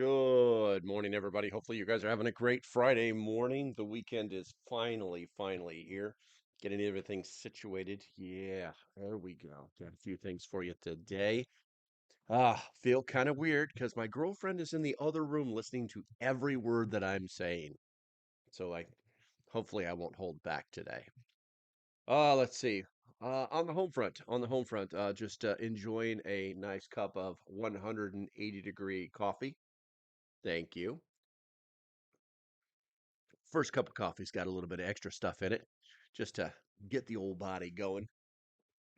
Good morning, everybody. Hopefully, you guys are having a great Friday morning. The weekend is finally here. Getting everything situated. Yeah, there we go. Got a few things for you today. Feel kind of weird because my girlfriend is in the other room listening to every word that I'm saying. So hopefully I won't hold back today. Let's see. On the home front, just enjoying a nice cup of 180-degree coffee. Thank you. First cup of coffee's got a little bit of extra stuff in it just to get the old body going.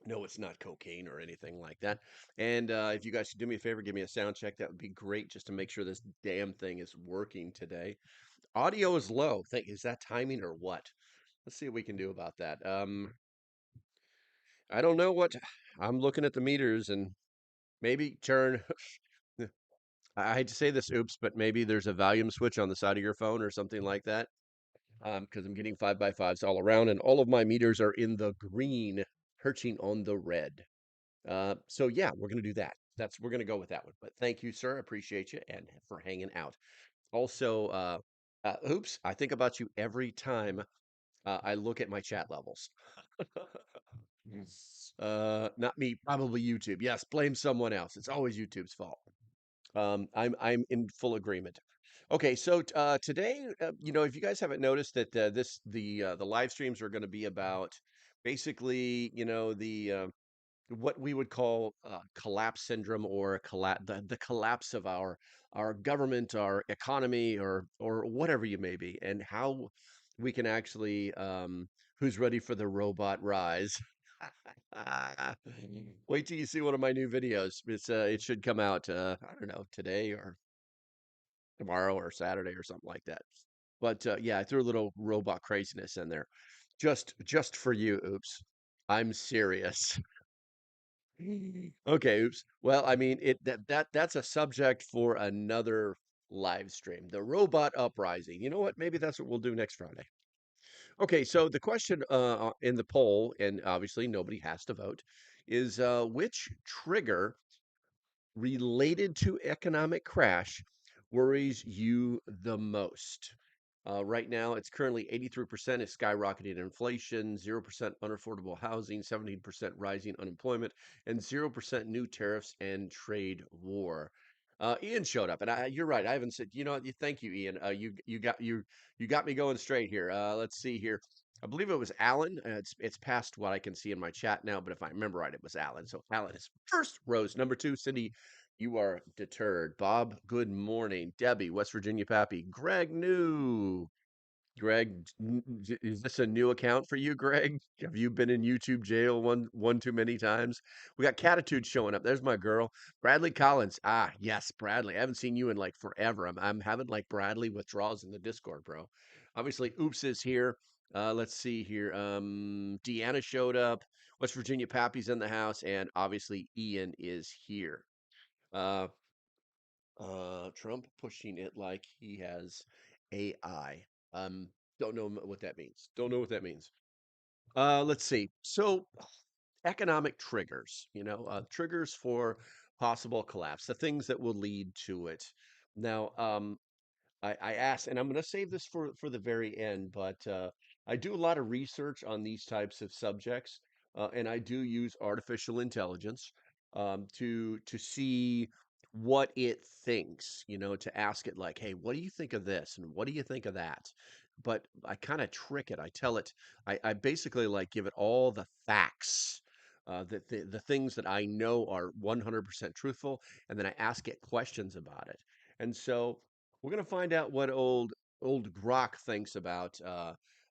No, it's not cocaine or anything like that. And if you guys could do me a favor, give me a sound check, that would be great just to make sure this damn thing is working today. Audio is low. Is that timing or what? Let's see what we can do about that. I don't know what I'm looking at the meters and maybe turn. I hate to say this, oops, but maybe there's a volume switch on the side of your phone or something like that. Because I'm getting 5x5s all around, and all of my meters are in the green, perching on the red. So yeah, we're gonna do that. We're gonna go with that one. But thank you, sir. Appreciate you and for hanging out. Also, oops, I think about you every time I look at my chat levels. Not me, probably YouTube. Yes, blame someone else. It's always YouTube's fault. I'm in full agreement. Okay, so today, if you guys haven't noticed that the live streams are going to be about basically, the what we would call collapse syndrome or the collapse of our government, our economy, or whatever you may be, and how we can actually who's ready for the robot rise? Wait till you see one of my new videos. It should come out I don't know, today or tomorrow or Saturday or something like that. But yeah, I threw a little robot craziness in there. Just for you, oops. I'm serious. Okay, oops. Well, I mean, that's a subject for another live stream. The robot uprising. You know what? Maybe that's what we'll do next Friday. Okay, so the question in the poll, and obviously nobody has to vote, is which trigger related to economic crash worries you the most? Right now, it's currently 83% is skyrocketing inflation, 0% unaffordable housing, 17% rising unemployment, and 0% new tariffs and trade war. Ian showed up, and you're right. I haven't said, thank you, Ian. You got me going straight here. Let's see here. I believe it was Alan. It's past what I can see in my chat now, but if I remember right, it was Alan. So Alan is first. Rose number two. Cindy, you are deterred. Bob, good morning. Debbie, West Virginia Pappy. Greg, new. Greg, is this a new account for you, Greg? Have you been in YouTube jail one too many times? We got Catitude showing up. There's my girl, Bradley Collins. Ah, yes, Bradley. I haven't seen you in like forever. I'm having like Bradley withdrawals in the Discord, bro. Obviously, Oops is here. Let's see here. Deanna showed up. West Virginia Pappy's in the house, and obviously Ian is here. Uh, Trump pushing it like he has AI. Don't know what that means. Don't know what that means. Let's see. So, economic triggers, triggers for possible collapse, the things that will lead to it. Now, I asked, and I'm going to save this for the very end, but I do a lot of research on these types of subjects, and I do use artificial intelligence to see what it thinks, to ask it like, hey, what do you think of this, and what do you think of that? But I kind of trick it. I tell it, I basically like give it all the facts. The things that I know are 100% truthful, and then I ask it questions about it. And so we're gonna find out what old Grok thinks about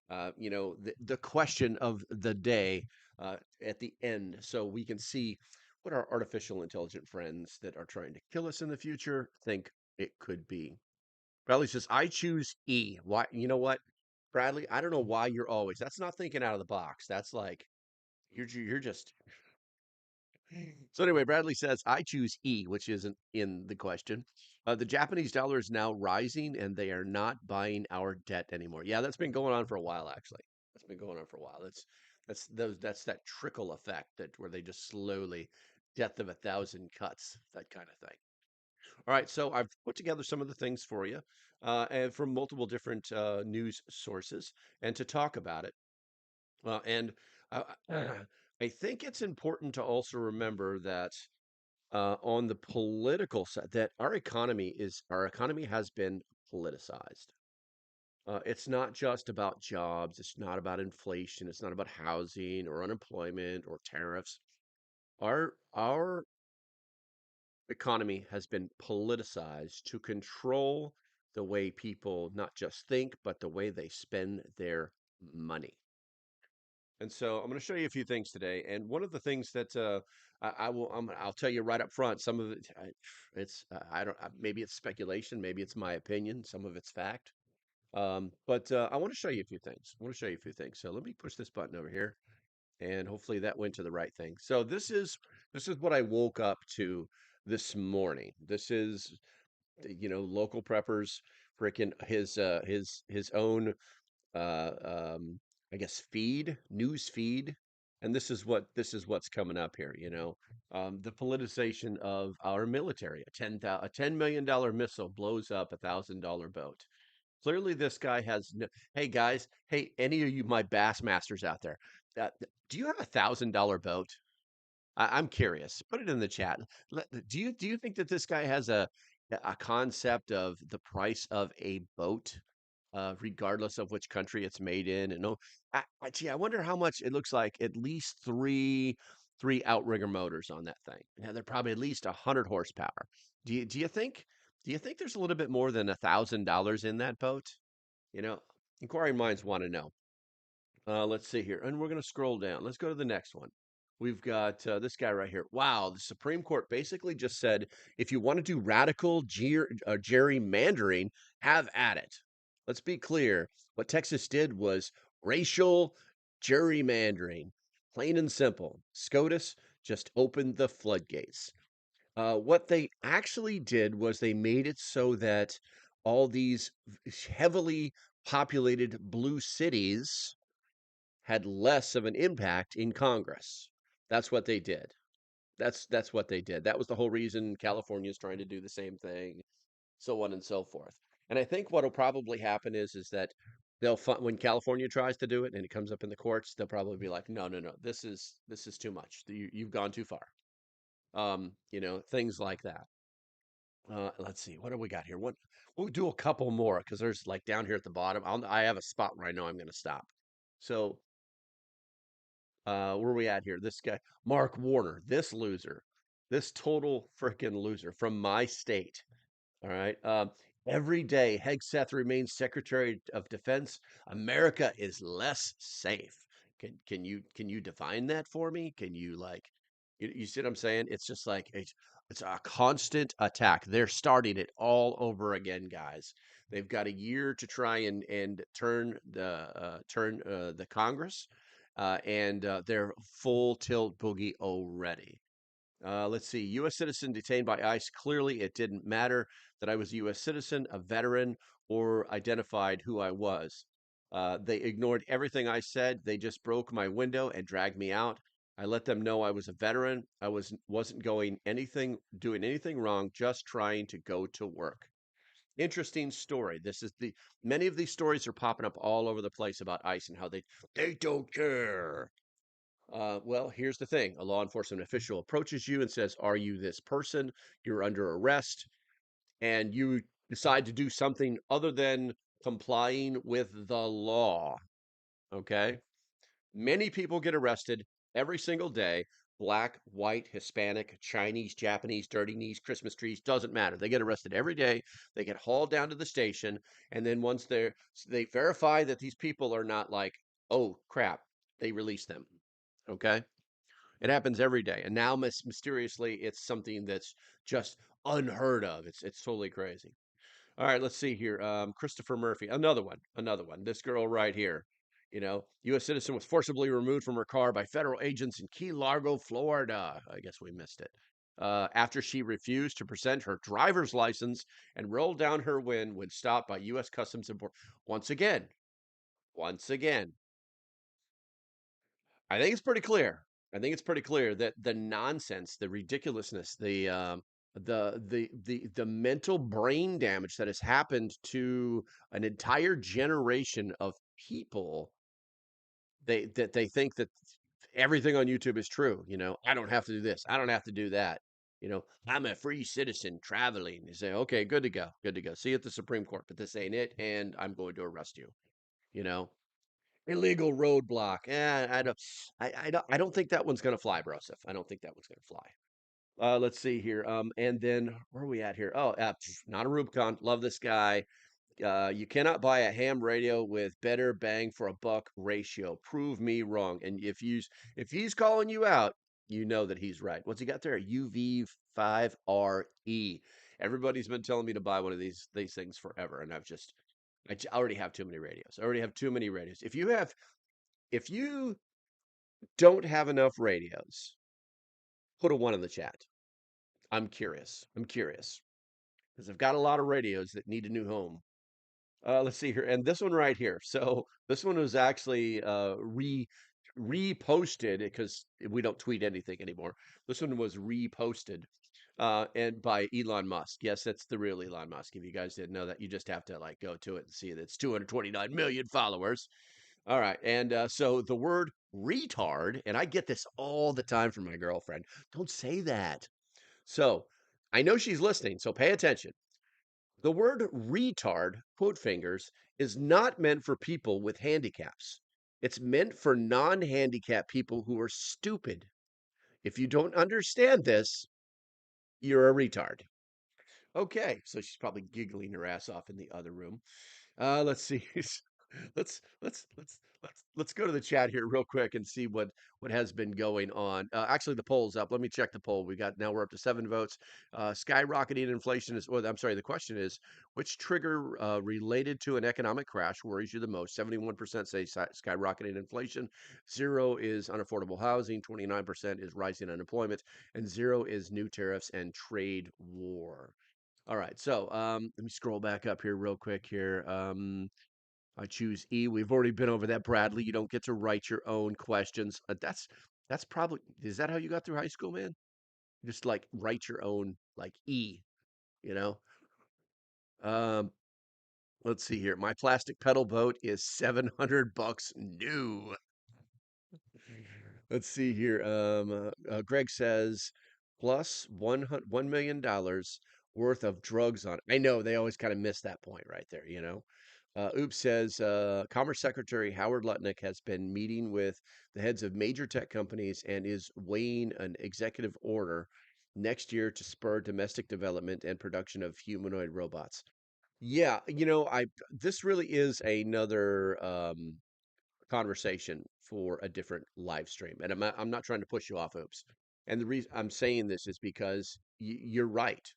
the question of the day at the end, so we can see what our artificial intelligent friends that are trying to kill us in the future think it could be. Bradley says, "I choose E." Why? You know what, Bradley? I don't know why you're always. That's not thinking out of the box. That's like you're just so anyway, Bradley says, I choose E, which isn't in the question. The Japanese dollar is now rising and they are not buying our debt anymore. Yeah, that's been going on for a while, actually. That's been going on for a while. That's that trickle effect that where they just slowly death of a thousand cuts, that kind of thing. All right, so I've put together some of the things for you, and from multiple different news sources, and to talk about it. And uh, I think it's important to also remember that on the political side, that our economy has been politicized. It's not just about jobs. It's not about inflation. It's not about housing or unemployment or tariffs. Our economy has been politicized to control the way people not just think, but the way they spend their money. And so I'm going to show you a few things today. And one of the things that I'll tell you right up front. Some of it, it's I don't maybe it's speculation, maybe it's my opinion, some of it's fact. But I want to show you a few things. I want to show you a few things. So let me push this button over here, and hopefully that went to the right thing. So this is what I woke up to this morning. This is local preppers freaking his own uh, um, I guess news feed, and this is what's coming up here. The politicization of our military. A $10 million missile blows up $1,000 boat. Clearly, this guy has no. Hey guys, hey any of you my bass masters out there, do you have $1,000 boat? I'm curious. Put it in the chat. Do you think that this guy has a concept of the price of a boat, regardless of which country it's made in? And no, gee, I wonder how much it looks like. At least three outrigger motors on that thing. Yeah, they're probably at least 100 horsepower. Do you think there's a little bit more than $1,000 in that boat? You know, inquiring minds want to know. Let's see here. And we're going to scroll down. Let's go to the next one. We've got this guy right here. Wow, the Supreme Court basically just said if you want to do radical gerrymandering, have at it. Let's be clear. What Texas did was racial gerrymandering, plain and simple. SCOTUS just opened the floodgates. What they actually did was they made it so that all these heavily populated blue cities had less of an impact in Congress. That's what they did. That's what they did. That was the whole reason California is trying to do the same thing, so on and so forth. And I think what'll probably happen is that when California tries to do it and it comes up in the courts, they'll probably be like, no, no, no, this is too much. You've gone too far. Things like that. Let's see, what do we got here? We'll do a couple more because there's like down here at the bottom. I have a spot where I know I'm going to stop. So where are we at here? This guy, Mark Warner, this loser, this total freaking loser from my state. All right. Every day, Hegseth remains Secretary of Defense. America is less safe. Can you define that for me? Can you you see what I'm saying? It's just like it's a constant attack. They're starting it all over again, guys. They've got a year to try and turn the Congress, and they're full tilt boogie already. Let's see. U.S. citizen detained by ICE. Clearly, it didn't matter that I was a U.S. citizen, a veteran, or identified who I was. They ignored everything I said. They just broke my window and dragged me out. I let them know I was a veteran. I wasn't doing anything wrong, just trying to go to work. Interesting story. Many of these stories are popping up all over the place about ICE and how they don't care. Well, here's the thing. A law enforcement official approaches you and says, are you this person? You're under arrest. And you decide to do something other than complying with the law. Okay. Many people get arrested every single day. Black, white, Hispanic, Chinese, Japanese, dirty knees, Christmas trees, doesn't matter. They get arrested every day. They get hauled down to the station. And then once they verify that these people are not like, oh crap, they release them. Okay. It happens every day, and now mysteriously, it's something that's just unheard of. It's totally crazy. All right, let's see here. Christopher Murphy, another one. This girl right here, U.S. citizen was forcibly removed from her car by federal agents in Key Largo, Florida. I guess we missed it. After she refused to present her driver's license and rolled down her window when stopped by U.S. Customs and Border. Once again, I think it's pretty clear. I think it's pretty clear that the nonsense, the ridiculousness, The mental brain damage that has happened to an entire generation of people. They think that everything on YouTube is true. I don't have to do this. I don't have to do that. I'm a free citizen traveling. You say, okay, good to go. Good to go. See you at the Supreme Court, but this ain't it, and I'm going to arrest you. You know, illegal roadblock. I don't think that one's gonna fly, Broseph. I don't think that one's gonna fly. Let's see here. And then where are we at here? Oh, not a Rubicon. Love this guy. You cannot buy a ham radio with better bang for a buck ratio. Prove me wrong. And if he's calling you out, you know that he's right. What's he got there? UV5RE. Everybody's been telling me to buy one of these things forever, and I already have too many radios. I already have too many radios. If you don't have enough radios, put a one in the chat. I'm curious. I'm curious because I've got a lot of radios that need a new home. Let's see here, and this one right here. So this one was actually reposted because we don't tweet anything anymore. This one was reposted, and by Elon Musk. Yes, that's the real Elon Musk. If you guys didn't know that, you just have to like go to it and see that it's 229 million followers. All right, and so the word retard, and I get this all the time from my girlfriend. Don't say that. So I know she's listening, so pay attention. The word retard, quote fingers, is not meant for people with handicaps. It's meant for non handicapped people who are stupid. If you don't understand this, you're a retard. Okay, so she's probably giggling her ass off in the other room. Let's see. Let's go to the chat here real quick and see what has been going on. Actually, the poll's up. Let me check the poll. We're up to 7 votes. Skyrocketing inflation is. Well, I'm sorry. The question is, which trigger related to an economic crash worries you the most? 71% say skyrocketing inflation. 0 is unaffordable housing. 29% is rising unemployment, and 0 is new tariffs and trade war. All right, so let me scroll back up here real quick here. I choose E. We've already been over that, Bradley. You don't get to write your own questions. That's probably is that how you got through high school, man? Just like write your own like E, you know? Um, let's see here. My plastic pedal boat is $700 new. Let's see here. Greg says plus $1 million worth of drugs on. I know they always kind of miss that point right there, you know. Oops says Commerce Secretary Howard Lutnick has been meeting with the heads of major tech companies and is weighing an executive order next year to spur domestic development and production of humanoid robots. Yeah, I this really is another conversation for a different live stream. And I'm not trying to push you off, Oops. And the reason I'm saying this is because you're right.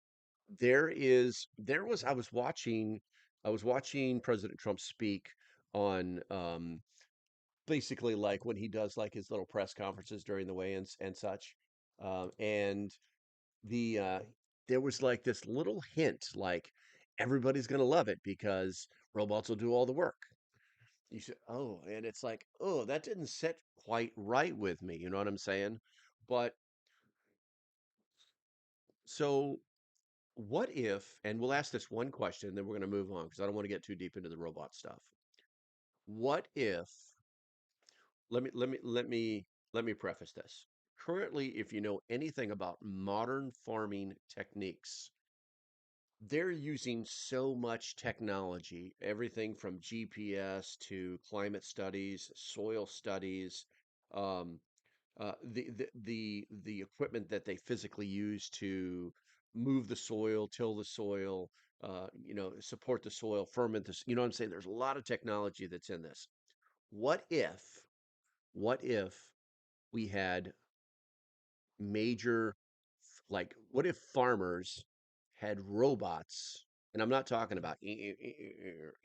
There was I was watching President Trump speak on basically like when he does like his little press conferences during the weigh-ins and such. And the there was like this little hint like everybody's gonna love it because robots will do all the work. You said, oh, and it's like, oh, that didn't sit quite right with me. You know what I'm saying? But so what if, and we'll ask this one question, then we're going to move on because I don't want to get too deep into the robot stuff. What if, let me preface this. Currently, if you know anything about modern farming techniques, they're using so much technology, everything from GPS to climate studies, soil studies, um, the equipment that they physically use to move the soil, till the soil, support the soil, ferment this. You know what I'm saying? There's a lot of technology that's in this. What if, what if we had major, like, what if farmers had robots? And I'm not talking about, you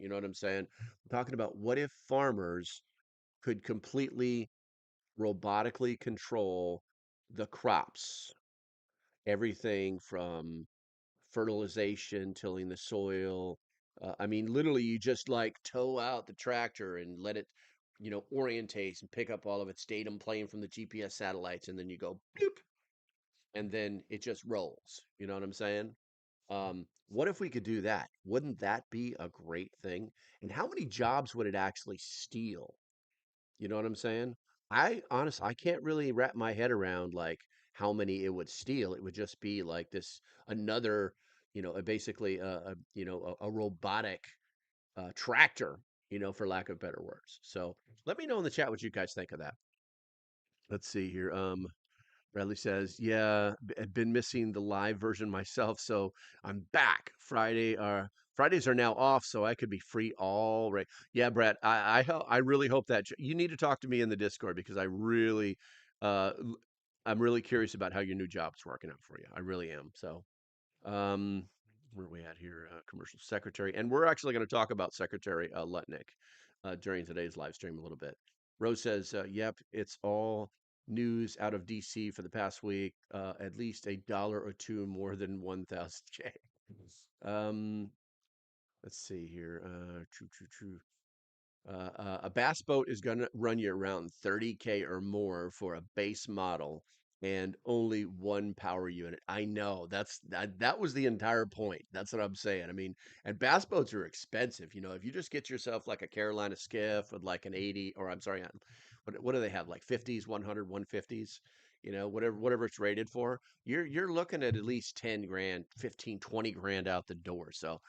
know what I'm saying? I'm talking about what if farmers could completely robotically control the crops, everything from fertilization, tilling the soil. I mean, literally, you just like tow out the tractor and let it, orientate and pick up all of its data playing from the GPS satellites, and then you go bloop, and then it just rolls. You know what I'm saying? What if we could do that? Wouldn't that be a great thing? And how many jobs would it actually steal? You know what I'm saying? I can't really wrap my head around like how many it would steal. It would just be like this another, basically a robotic tractor, for lack of better words. So let me know in the chat what you guys think of that. Let's see here. Bradley says, "Yeah, I've been missing the live version myself, so I'm back. Fridays are now off, so I could be free all right." Yeah, Brad, I really hope that you need to talk to me in the Discord because uh, l- I'm really curious about how your new job's working out for you. I really am. So, um, where are we at here? Commercial secretary, and we're actually going to talk about Secretary Lutnick during today's live stream a little bit. Rose says, "Yep, it's all news out of DC for the past week. At least a dollar or two more than 1,000 J." Um, let's see here. True, true, true. A bass boat is going to run you around 30K or more for a base model and only one power unit. I know that was the entire point. That's what I'm saying. I mean, and bass boats are expensive. If you just get yourself like a Carolina skiff with like an 80, or I'm sorry, what do they have? Like 50s, 100, 150s, whatever it's rated for. You're looking at least 10 grand, 15, 20 grand out the door. So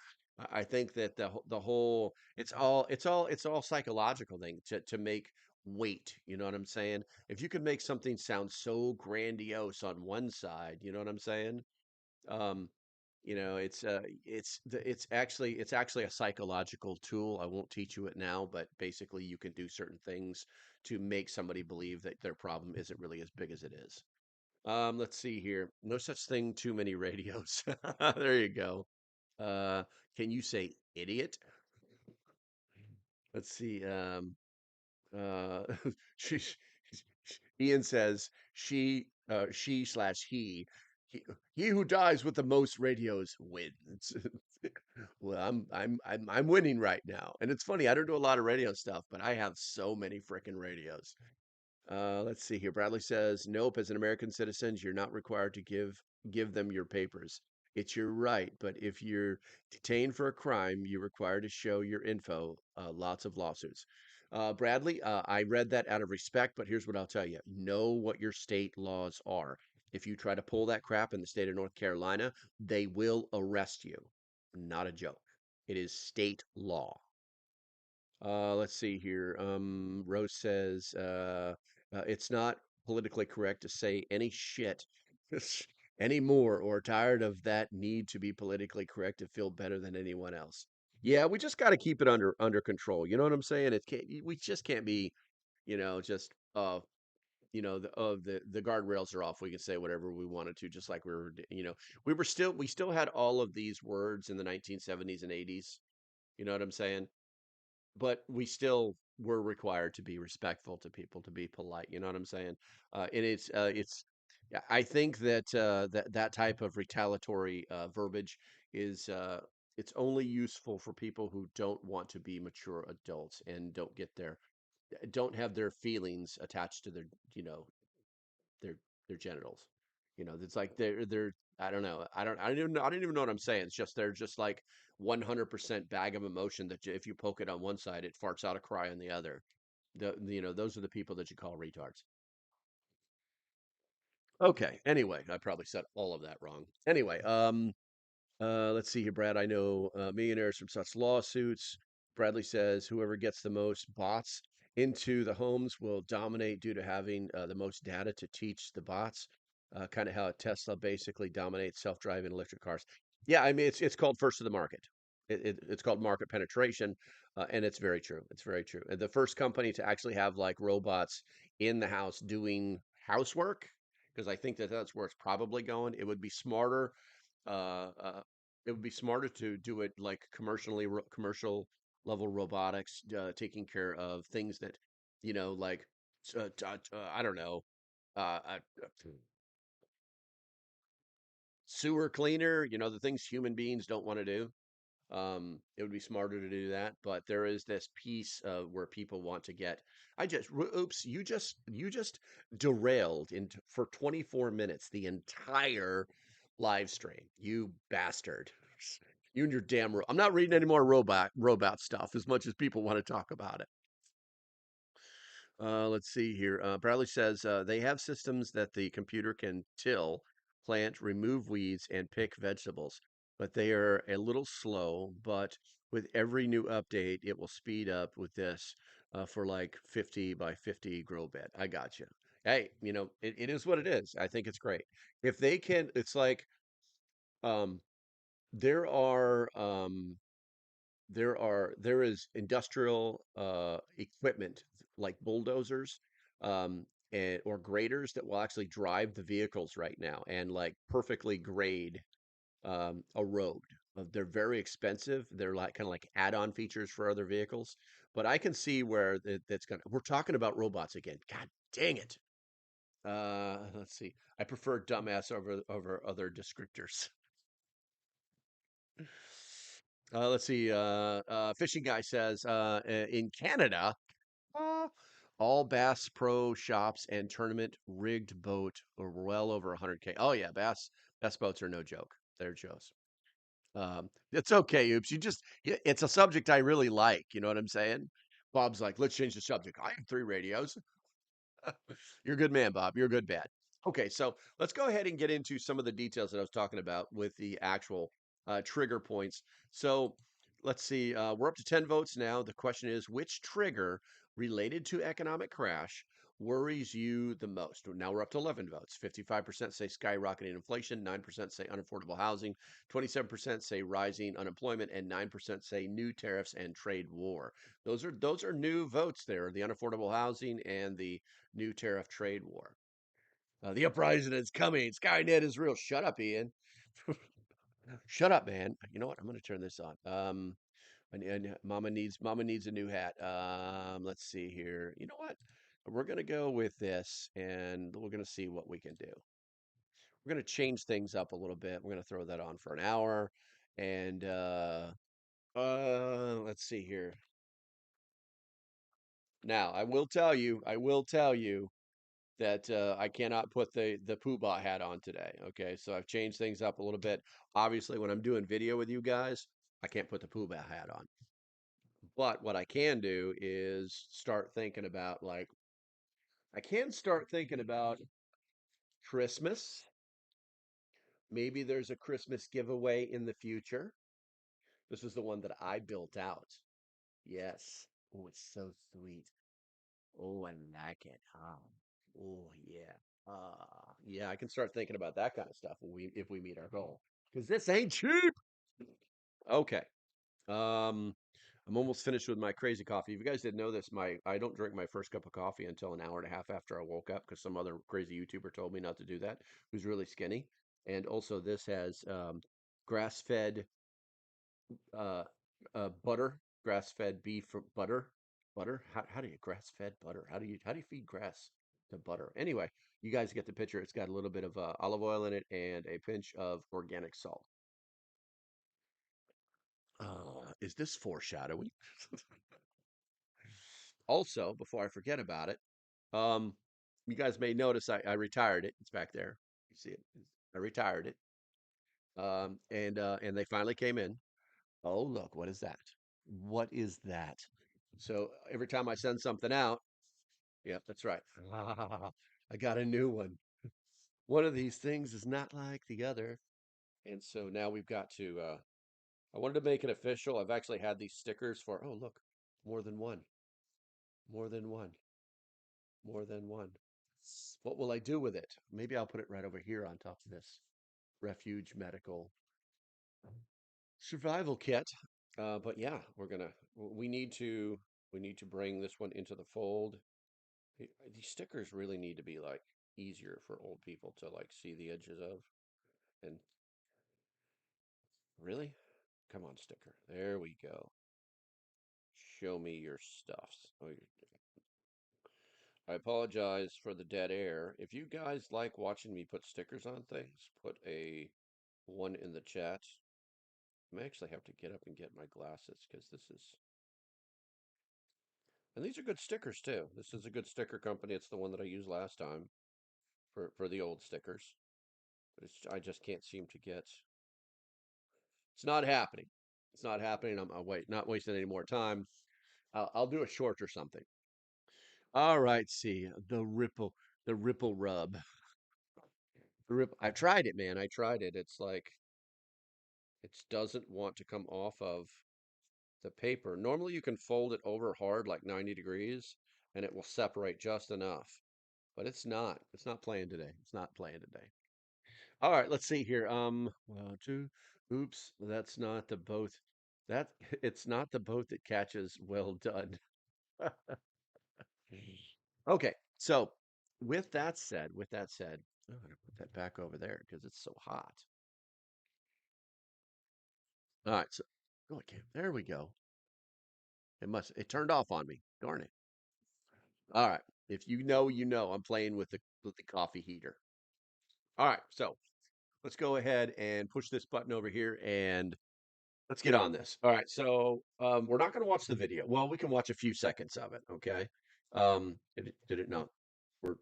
I think that the whole it's all psychological thing to make weight. You know what I'm saying? If you could make something sound so grandiose on one side, you know what I'm saying? Um, it's actually a psychological tool. I won't teach you it now, but basically you can do certain things to make somebody believe that their problem isn't really as big as it is. Let's see here. No such thing, too many radios. There you go. Uh, can you say idiot? Let's see. Uh, she, Ian says he, he who dies with the most radios wins. Well, I'm winning right now, and it's funny. I don't do a lot of radio stuff, but I have so many freaking radios. Let's see here. Bradley says, "Nope. As an American citizen, you're not required to give them your papers. It's your right, but if you're detained for a crime, you're required to show your info." Lots of lawsuits. Bradley, I read that out of respect, but here's what I'll tell you: know what your state laws are. If you try to pull that crap in the state of North Carolina, they will arrest you. Not a joke. It is state law. Let's see here. Rose says it's not politically correct to say any shit anymore or tired of that need to be politically correct to feel better than anyone else. Yeah, we just got to keep it under control. You know what I'm saying? We just can't be, just the guardrails are off. We can say whatever we wanted to, just like we still had all of these words in the 1970s and 80s. You know what I'm saying? But we still were required to be respectful to people, to be polite. You know what I'm saying? And yeah, I think that that type of retaliatory verbiage is it's only useful for people who don't want to be mature adults and don't have their feelings attached to their their genitals. It's like they're I don't know. I don't even know what I'm saying. It's just they're just like 100% bag of emotion that if you poke it on one side, it farts out a cry on the other. Those are the people that you call retards. Okay. Anyway, I probably said all of that wrong. Anyway, let's see here, Brad. I know millionaires from such lawsuits. Bradley says whoever gets the most bots into the homes will dominate due to having the most data to teach the bots. Kind of how Tesla basically dominates self-driving electric cars. Yeah, I mean it's called first to the market. It's called market penetration, and it's very true. It's very true. And the first company to actually have like robots in the house doing housework, because I think that that's where it's probably going. Uh, uh, it would be smarter to do it like commercial level robotics, taking care of things that, like I don't know, sewer cleaner, the things human beings don't want to do. It would be smarter to do that, but there is this piece where people want to get. Oops, you just derailed into for 24 minutes the entire live stream. You bastard. You and your damn. I'm not reading any more robot stuff as much as people want to talk about it. Let's see here. Bradley says they have systems that the computer can till, plant, remove weeds, and pick vegetables, but they are a little slow. But with every new update, it will speed up with this for like 50 by 50 grow bed. I got you. Hey, it is what it is. I think it's great. If they can, it's like um, there are there is industrial equipment like bulldozers or graders that will actually drive the vehicles right now and like perfectly grade a road. They're very expensive. They're like kind of like add-on features for other vehicles. But I can see where that's gonna. We're talking about robots again. God dang it. Let's see. I prefer dumbass over other descriptors. Let's see. Fishing guy says in Canada, uh, all Bass Pro shops and tournament rigged boat are well over 100K. Oh yeah, Bass boats are no joke. They're Joe's. It's okay, Oops. It's a subject I really like. You know what I'm saying? Bob's like, let's change the subject. I have three radios. You're a good man, Bob. You're a good bad. Okay, so let's go ahead and get into some of the details that I was talking about with the actual trigger points. So let's see, we're up to 10 votes now. The question is, which trigger related to economic crash worries you the most? Now we're up to 11 votes. 55% say skyrocketing inflation, 9% say unaffordable housing, 27% say rising unemployment, and 9% say new tariffs and trade war. Those are new votes there, the unaffordable housing and the new tariff trade war. The uprising is coming. Skynet is real. Shut up, Ian. Shut up, man. You know what? I'm going to turn this on. And Mama needs a new hat. Let's see here. You know what? We're going to go with this, and we're going to see what we can do. We're going to change things up a little bit. We're going to throw that on for an hour, and let's see here. Now, I will tell you that I cannot put the poobah hat on today. Okay, so I've changed things up a little bit. Obviously, when I'm doing video with you guys, I can't put the poobah hat on. But what I can do is start thinking about I can start thinking about Christmas. Maybe there's a Christmas giveaway in the future. This is the one that I built out. Yes. Oh, it's so sweet. Oh, I like it. Oh yeah. Yeah, I can start thinking about that kind of stuff when if we meet our goal. Because this ain't cheap. Okay. Um, I'm almost finished with my crazy coffee. If you guys didn't know this, my I don't drink my first cup of coffee until an hour and a half after I woke up because some other crazy YouTuber told me not to do that, who's really skinny. And also this has grass-fed uh, butter, grass-fed beef butter, butter. How do you grass-fed butter? How do you feed grass to butter? Anyway, you guys get the picture. It's got a little bit of olive oil in it and a pinch of organic salt. Is this foreshadowing? Also, before I forget about it, um, you guys may notice I retired it. It's back there. You see it? I retired it, and they finally came in. Oh, look, what is that? What is that? So every time I send something out, yep, that's right. I got a new one. One of these things is not like the other. And so now we've got to, I wanted to make it official. I've actually had these stickers for, oh, look, more than one, more than one, more than one. What will I do with it? Maybe I'll put it right over here on top of this refuge medical survival kit. But yeah, we need to bring this one into the fold. These stickers really need to be like easier for old people to like see the edges of. And really, come on, sticker. There we go. Show me your stuffs. Oh, I apologize for the dead air. If you guys like watching me put stickers on things, put a one in the chat. I may actually have to get up and get my glasses because this is, and these are good stickers too. This is a good sticker company. It's the one that I used last time for the old stickers. But I just can't seem to get. It's not happening. It's not happening. I'm wait, not wasting any more time. I'll do a short or something. All right, see the ripple rub. The rip. I tried it, man. I tried it. It's like it doesn't want to come off of the paper. Normally, you can fold it over hard, like 90 degrees, and it will separate just enough. But it's not. It's not playing today. It's not playing today. All right, let's see here. Well, two. Oops, that's not the boat. That it's not the boat that catches. Well done. Okay, so with that said, I'm gonna put that back over there because it's so hot. All right, so oh, okay, there we go. It turned off on me. Darn it. All right, if you know, you know. I'm playing with the coffee heater. All right, so let's go ahead and push this button over here and let's get on this. All right, so we're not going to watch the video. Well, we can watch a few seconds of it. Okay. Did it not? We're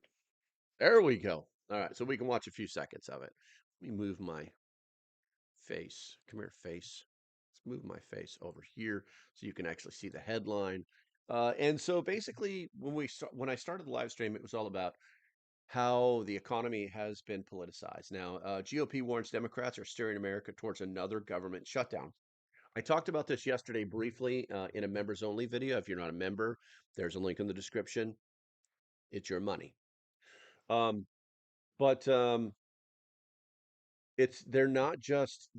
there. We go. All right, so we can watch a few seconds of it. Let me move my face. Come here, face. Let's move my face over here so you can actually see the headline. And so basically, when I started the live stream, it was all about how the economy has been politicized. Now, GOP warns Democrats are steering America towards another government shutdown. I talked about this yesterday briefly in a members only video. If you're not a member, there's a link in the description. It's your money. Um, but it's they're not just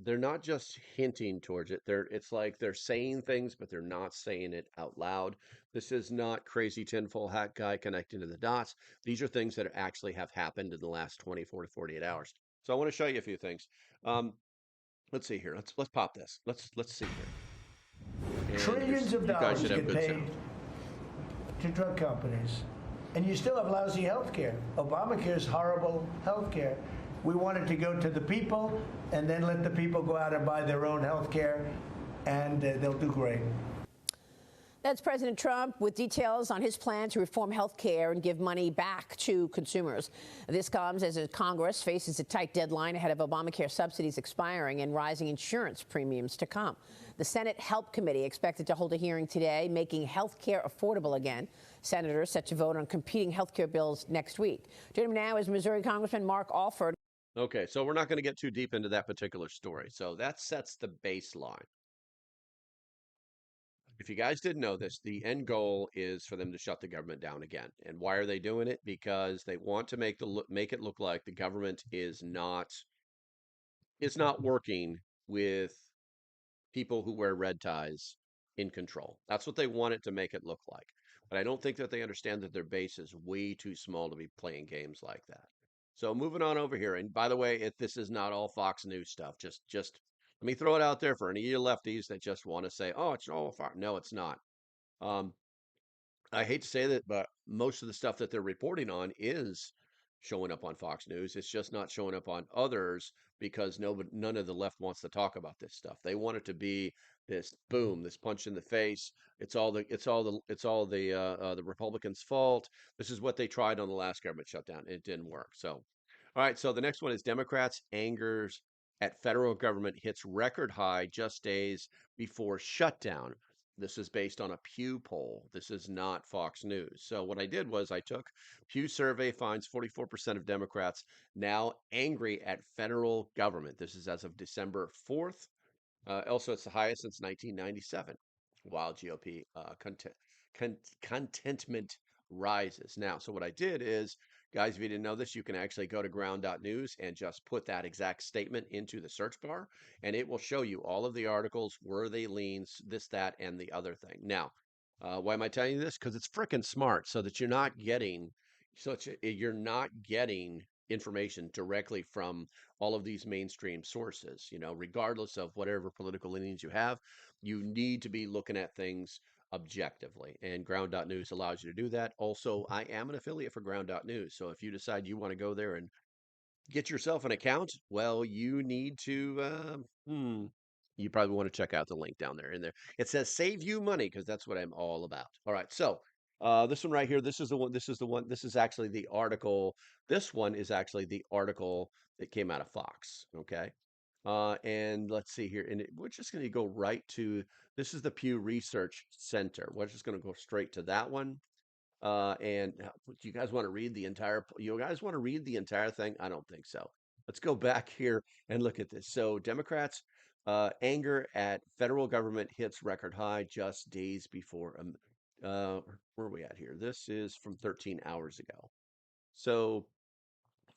hinting towards it. It's like they're saying things, but they're not saying it out loud. This is not crazy tinfoil hat guy connecting to the dots. These are things that actually have happened in the last 24 to 48 hours. So I want to show you a few things. Um, let's see here. Let's pop this. Let's see here. And Trillions of you guys dollars should have get good paid sound. to drug companies, and you still have lousy health care. Obamacare is horrible health care. We want it to go to the people, and then let the people go out and buy their own health care, and they'll do great. That's President Trump with details on his plan to reform health care and give money back to consumers. This comes as Congress faces a tight deadline ahead of Obamacare subsidies expiring and rising insurance premiums to come. The Senate Help Committee expected to hold a hearing today, making health care affordable again. Senators set to vote on competing health care bills next week. Joining me now is Missouri Congressman Mark Alford. Okay, so we're not going to get too deep into that particular story. So that sets the baseline. If you guys didn't know this, the end goal is for them to shut the government down again. And why are they doing it? Because they want to make it look like the government is not working with people who wear red ties in control. That's what they want it to make it look like. But I don't think that they understand that their base is way too small to be playing games like that. So moving on over here. And by the way, if this is not all Fox News stuff, just let me throw it out there for any of you lefties that just want to say, "Oh, it's all Fox." No, it's not. Um, I hate to say that, but most of the stuff that they're reporting on is showing up on Fox News. It's just not showing up on others because none of the left wants to talk about this stuff. They want it to be this boom, this punch in the face. It's all the Republicans' fault. This is what they tried on the last government shutdown. It didn't work. So, all right. So the next one is Democrats' angers at federal government hits record high just days before shutdown. This is based on a Pew poll. This is not Fox News. So what I did was I took Pew survey finds 44% of Democrats now angry at federal government. This is as of December 4th. Also, it's the highest since 1997, while GOP contentment rises. Now, so what I did is, guys, if you didn't know this, you can actually go to ground.news and just put that exact statement into the search bar, and it will show you all of the articles, where they lean, this, that, and the other thing. Now, why am I telling you this? Because it's freaking smart, so that you're not getting information directly from all of these mainstream sources. Regardless of whatever political leanings you have, you need to be looking at things objectively, and ground.news allows you to do that. Also, I am an affiliate for ground.news, so if you decide you want to go there and get yourself an account, well, you need to You probably want to check out the link down there. In there, it says "Save You Money" because that's what I'm all about. All right, so this one right here, this is the one. This is the one. This is actually the article. This one is actually the article that came out of Fox. Okay, and let's see here, and we're just going to go right to. This is the Pew Research Center. We're just going to go straight to that one. And do you guys want to read the entire? You guys want to read the entire thing? I don't think so. Let's go back here and look at this. So Democrats' anger at federal government hits record high just days before. Where are we at here? This is from 13 hours ago. So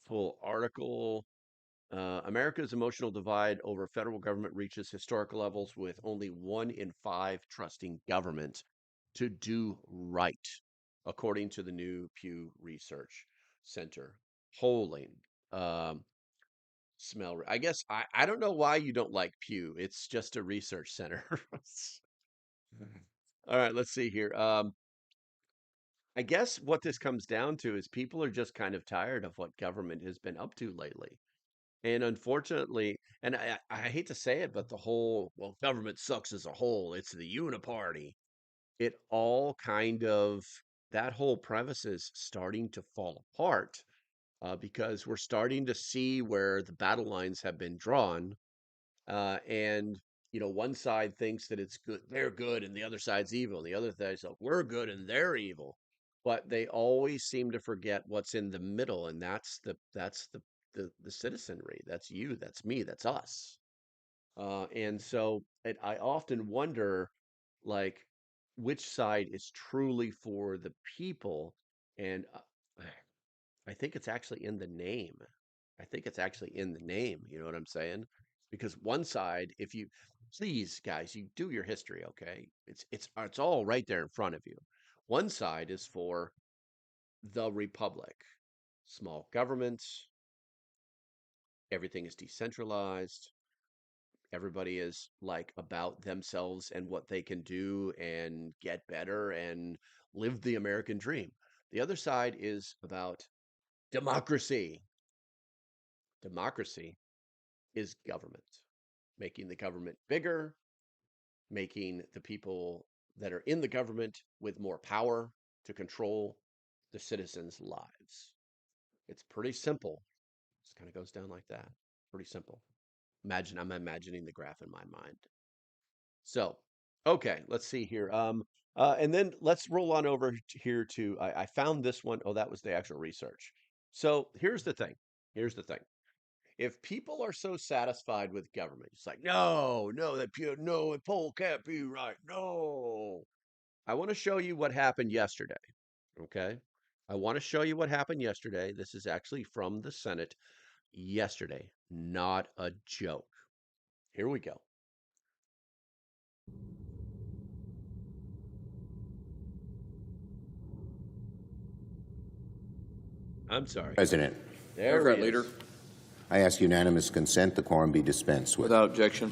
full article. America's emotional divide over federal government reaches historical levels with only 1 in 5 trusting government to do right, according to the new Pew Research Center polling. Um, I guess I don't know why you don't like Pew. It's just a research center. All right, let's see here. I guess what this comes down to is people are just kind of tired of what government has been up to lately. And unfortunately, and I hate to say it, but the whole, well, government sucks as a whole. It's the uniparty. It all kind of, that whole premise is starting to fall apart because we're starting to see where the battle lines have been drawn. And, one side thinks that it's good, they're good, and the other side's evil. And the other side's like, we're good and they're evil. But they always seem to forget what's in the middle, and that's the citizenry. That's you, that's me, that's us. And so I often wonder, like, which side is truly for the people. And I think it's actually in the name. I think it's actually in the name. You know what I'm saying? Because one side, if you please, guys, you do your history, okay? It's all right there in front of you. One side is for the republic, small governments, everything is decentralized, everybody is like about themselves and what they can do and get better and live the American dream. The other side is about democracy. Democracy is government, making the government bigger, making the people that are in the government with more power to control the citizens' lives. It's pretty simple. Just kind of goes down like that. Pretty simple. I'm imagining the graph in my mind. So, okay, let's see here. And then let's roll on over here to I found this one. Oh, that was the actual research. So here's the thing. Here's the thing. If people are so satisfied with government, it's like, no, no, no, a poll can't be right. No. I want to show you what happened yesterday. Okay. I want to show you what happened yesterday. This is actually from the Senate yesterday. Not a joke. Here we go. I'm sorry. President, There Democrat he leader, is. I ask unanimous consent the quorum be dispensed with. without objection.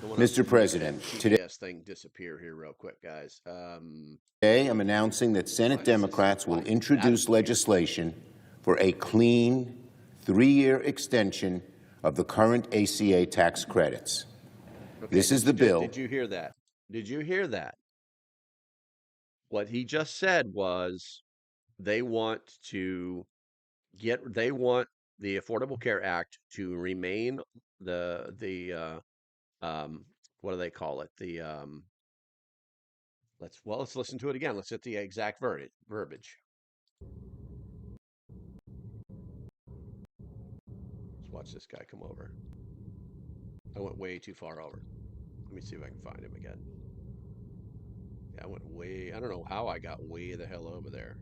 Mr. President, GPS thing disappear here real quick, guys. today I'm announcing that Senate Democrats will introduce legislation for a clean 3-year extension of the current ACA tax credits. Okay, This is the bill. Did you hear that? Did you hear that? What he just said was they want to they want the Affordable Care Act to remain what do they call it? Let's listen to it again. Let's hit the exact verbiage. Let's watch this guy come over. I went way too far over. Let me see if I can find him again. Yeah, I don't know how I got way the hell over there.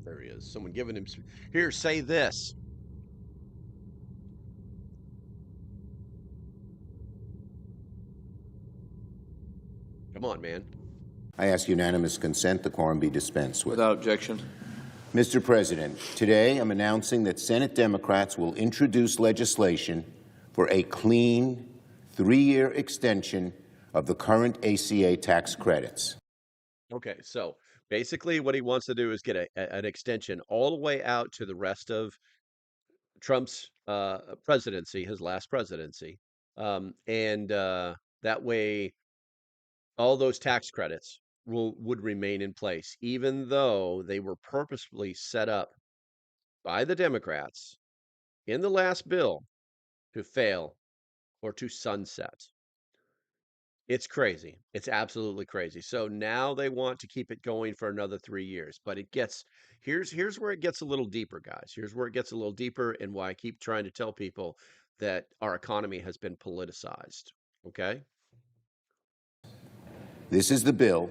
There he is. Someone giving him here, say this. Come on, man. I ask unanimous consent the quorum be dispensed with. Without objection. Mr. President, today I'm announcing that Senate Democrats will introduce legislation for a clean 3-year extension of the current ACA tax credits. Okay, so basically what he wants to do is get an extension all the way out to the rest of Trump's presidency, his last presidency, And that way, all those tax credits would remain in place, even though they were purposefully set up by the Democrats in the last bill to fail or to sunset. It's crazy. It's absolutely crazy. So now they want to keep it going for another 3 years, but it gets here's where it gets a little deeper, guys. Here's where it gets a little deeper, and why I keep trying to tell people that our economy has been politicized. Okay? This is the bill,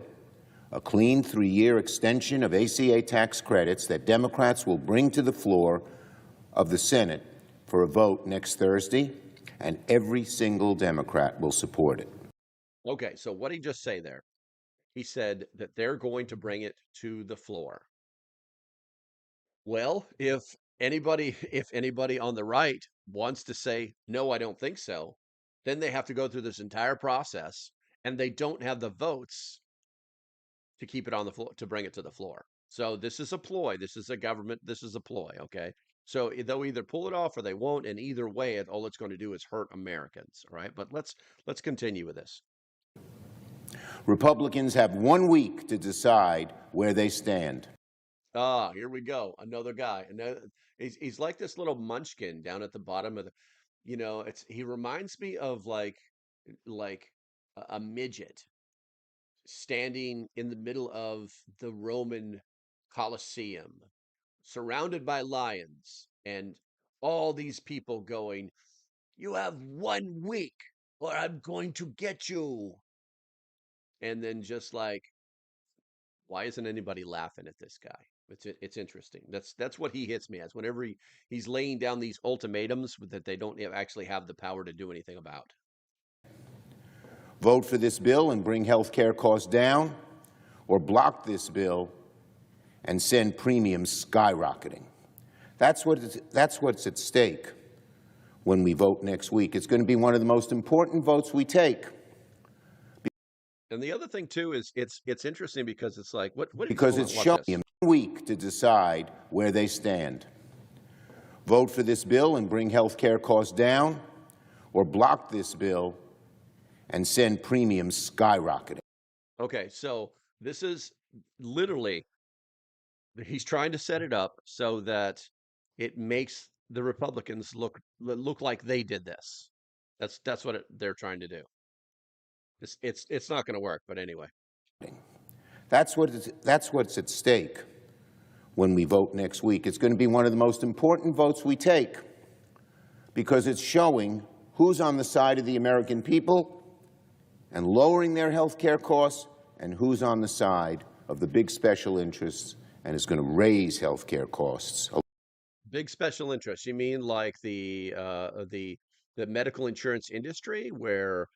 a clean 3-year extension of ACA tax credits that Democrats will bring to the floor of the Senate for a vote next Thursday, and every single Democrat will support it. Okay, so what did he just say there? He said that they're going to bring it to the floor. Well, if anybody on the right wants to say, "No, I don't think so," then they have to go through this entire process, and they don't have the votes to keep it on the floor, to bring it to the floor. So this is a ploy. This is a government. This is a ploy. Okay. So they'll either pull it off or they won't. And either way, all it's going to do is hurt Americans. All right. But let's continue with this. Republicans have 1 week to decide where they stand. Ah, here we go. Another guy. Another. He's like this little munchkin down at the bottom of the. He reminds me of like a midget standing in the middle of the Roman Colosseum, surrounded by lions, and all these people going, "You have 1 week, or I'm going to get you." And then just like, why isn't anybody laughing at this guy? It's interesting. That's what he hits me as whenever he's laying down these ultimatums that they don't actually have the power to do anything about. Vote for this bill and bring health care costs down, or block this bill and send premiums skyrocketing. That's what's at stake when we vote next week. It's going to be one of the most important votes we take. And the other thing too is it's interesting because it's like what Because hold it's on, watch showing this. them 1 week to decide where they stand. Vote for this bill and bring health care costs down, or block this bill and send premiums skyrocketing. Okay, so this is literally he's trying to set it up so that it makes the Republicans look like they did this. That's what they're trying to do. It's not going to work, but anyway. That's what's at stake when we vote next week. It's going to be one of the most important votes we take because it's showing who's on the side of the American people and lowering their health care costs, and who's on the side of the big special interests and is going to raise health care costs. Big special interests. You mean like the medical insurance industry where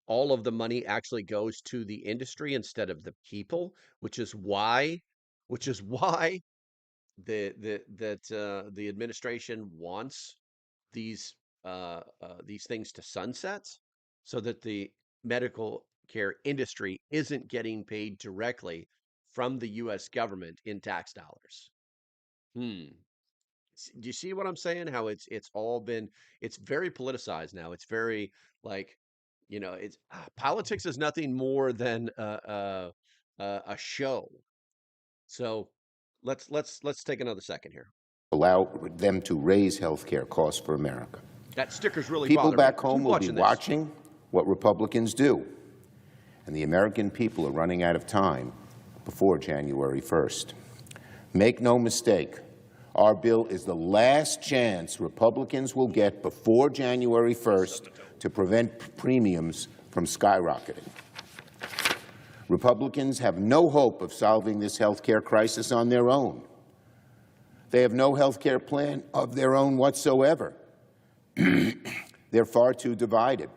all of the money actually goes to the industry instead of the people, which is why the administration wants these things to sunset so that the medical care industry isn't getting paid directly from the US government in tax dollars. Hmm. Do you see what I'm saying? How it's all been it's very politicized now. It's very like, it's politics is nothing more than a show. So let's take another second here. Allow them to raise health care costs for America. That sticker's really People bothering me. back home Keep will be watching this. watching what Republicans do, and the American people are running out of time before January 1st. Make no mistake, our bill is the last chance Republicans will get before January 1st to prevent premiums from skyrocketing. Republicans have no hope of solving this health care crisis on their own. They have no health care plan of their own whatsoever. They're far too divided.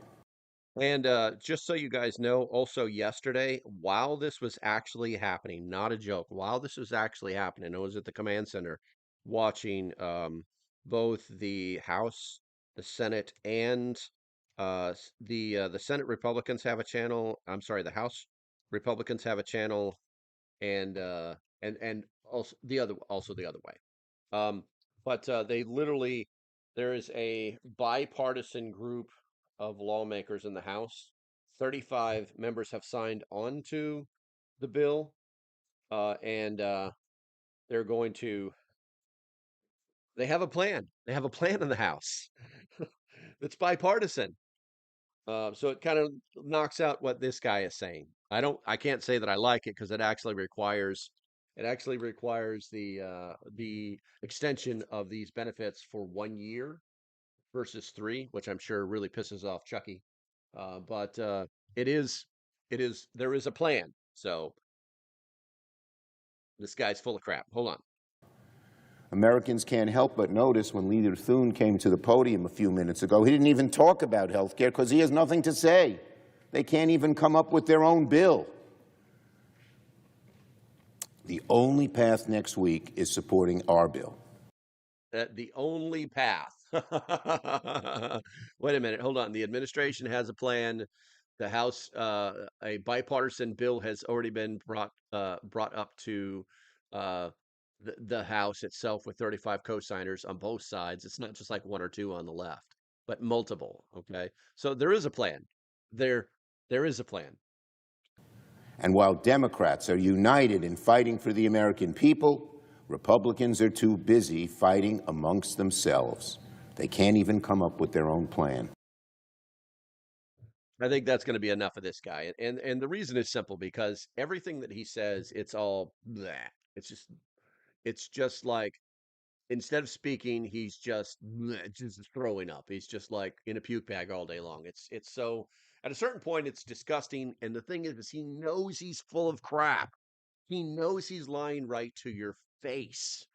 And just so you guys know, also yesterday, while this was actually happening, not a joke, while this was actually happening, I was at the command center watching both the House, the Senate, and the Senate Republicans have a channel. I'm sorry, the House Republicans have a channel, and also the other way. But they literally there is a bipartisan group of lawmakers in the House. 35 members have signed on to the bill, and they're going to. They have a plan. They have a plan in the House. It's bipartisan. So it kind of knocks out what this guy is saying. I can't say that I like it because it actually requires the extension of these benefits for 1 year versus three, which I'm sure really pisses off Chucky. But it is, there is a plan. So this guy's full of crap. Hold on. Americans can't help but notice when Leader Thune came to the podium a few minutes ago, he didn't even talk about health care because he has nothing to say. They can't even come up with their own bill. The only path next week is supporting our bill. The only path. Wait a minute, hold on. The administration has a plan. The House, a bipartisan bill has already been brought up to uh, the House itself with 35 co-signers on both sides. It's not just like one or two on the left, but multiple. Okay, so there is a plan. There, there is a plan. And while Democrats are united in fighting for the American people, Republicans are too busy fighting amongst themselves. They can't even come up with their own plan. I think that's going to be enough of this guy, and the reason is simple because everything that he says, it's all bleh. It's just like instead of speaking, he's just bleh, just throwing up. He's just like in a puke bag all day long. It's so at a certain point it's disgusting. And the thing is he knows he's full of crap. He knows he's lying right to your face,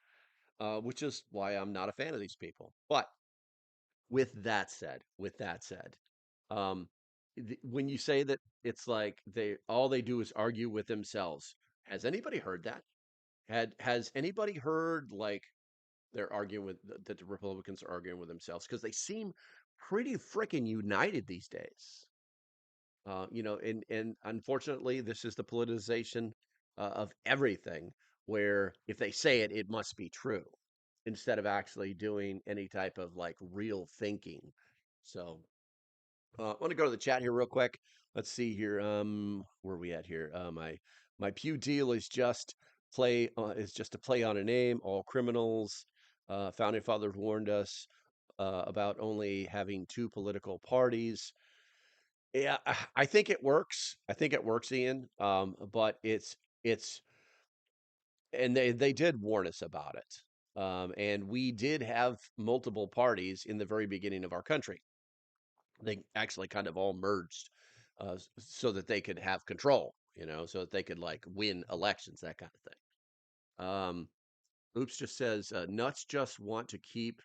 which is why I'm not a fan of these people. But with that said, um, when you say that it's like they all they do is argue with themselves, has anybody heard that? Has anybody heard like they're arguing with that the Republicans are arguing with themselves because they seem pretty freaking united these days. And unfortunately, this is the politicization of everything, where if they say it, it must be true, instead of actually doing any type of like real thinking. So, I want to go to the chat here real quick. Let's see here. Where are we at here? My Pew deal is just a play on a name. All criminals. Founding fathers warned us about only having two political parties. Yeah, I think it works. I think it works, Ian. But it's and they did warn us about it. And we did have multiple parties in the very beginning of our country. They actually kind of all merged so that they could have control, so that they could like win elections, that kind of thing. Oops just says nuts just want to keep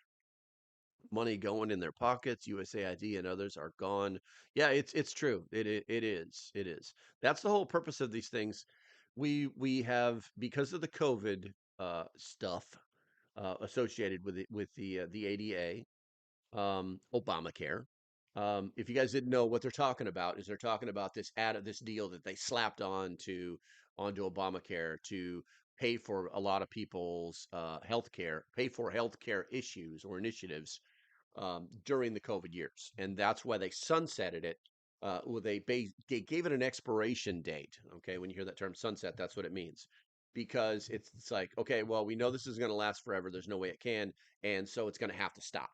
money going in their pockets. USAID and others are gone. Yeah, it's true. It is. That's the whole purpose of these things. We have, because of the COVID stuff associated with the ADA, Obamacare. If you guys didn't know, what they're talking about is they're talking about this deal that they slapped onto Obamacare to pay for a lot of people's health care, pay for healthcare issues or initiatives during the COVID years, and that's why they sunsetted it. Well, they gave it an expiration date. Okay, when you hear that term sunset, that's what it means, because it's like, okay, well, we know this is going to last forever. There's no way it can, and so it's going to have to stop.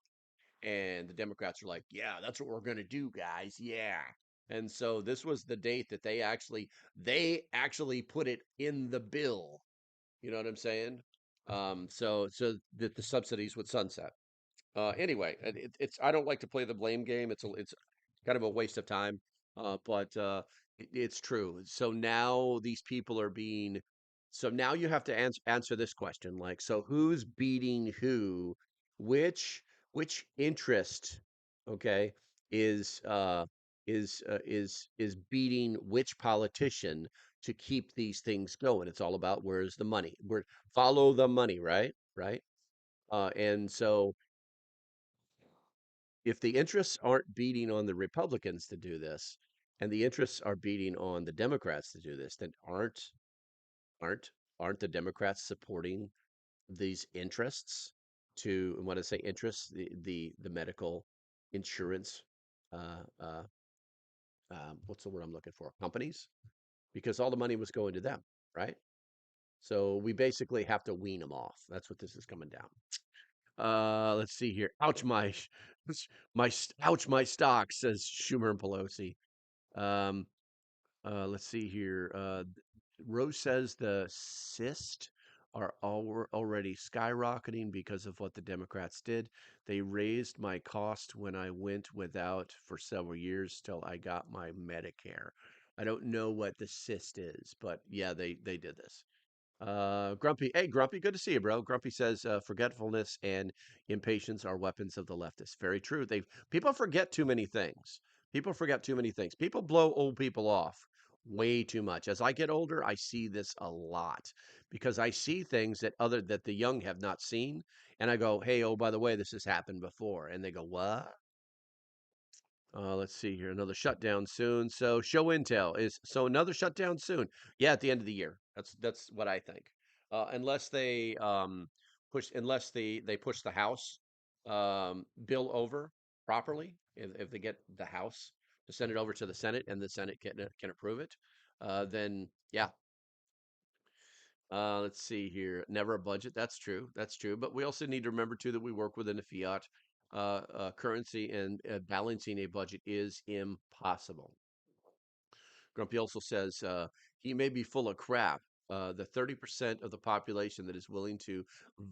And the Democrats are like, yeah, that's what we're going to do, guys. Yeah. And so this was the date that they actually put it in the bill. You know what I'm saying? So that the subsidies would sunset. Anyway, it's I don't like to play the blame game. It's kind of a waste of time. But it's true. So now you have to answer this question, like, so who's beating who? Which which interest, okay, is uh is beating which politician to keep these things going? It's all about where's the money. Where follow the money, right? Right? And so if the interests aren't beating on the Republicans to do this, and the interests are beating on the Democrats to do this, then aren't aren't the Democrats supporting these interests to, and when I say interests, the medical insurance what's the word I'm looking for? Companies, because all the money was going to them, right? So we basically have to wean them off. That's what this is coming down. Let's see here. Ouch, ouch, my stock, says Schumer and Pelosi. Um, let's see here. Rose says the cyst are already skyrocketing because of what the Democrats did. They raised my cost when I went without for several years till I got my Medicare. I don't know what the cyst is, but yeah, they did this. Grumpy, hey Grumpy, good to see you, bro. Grumpy says forgetfulness and impatience are weapons of the leftists. Very true. People forget too many things. People forget too many things. People blow old people off way too much. As I get older, I see this a lot because I see things that the young have not seen, and I go, "Hey, oh by the way, this has happened before," and they go, "What?" Let's see here. Another shutdown soon. So show intel is so another shutdown soon. Yeah, at the end of the year. That's what I think. Unless they they push the House bill over properly. If they get the House to send it over to the Senate and the Senate can approve it, then yeah. Let's see here. Never a budget. That's true. That's true. But we also need to remember too that we work within a fiat currency, and balancing a budget is impossible. Grumpy also says he may be full of crap. The 30% of the population that is willing to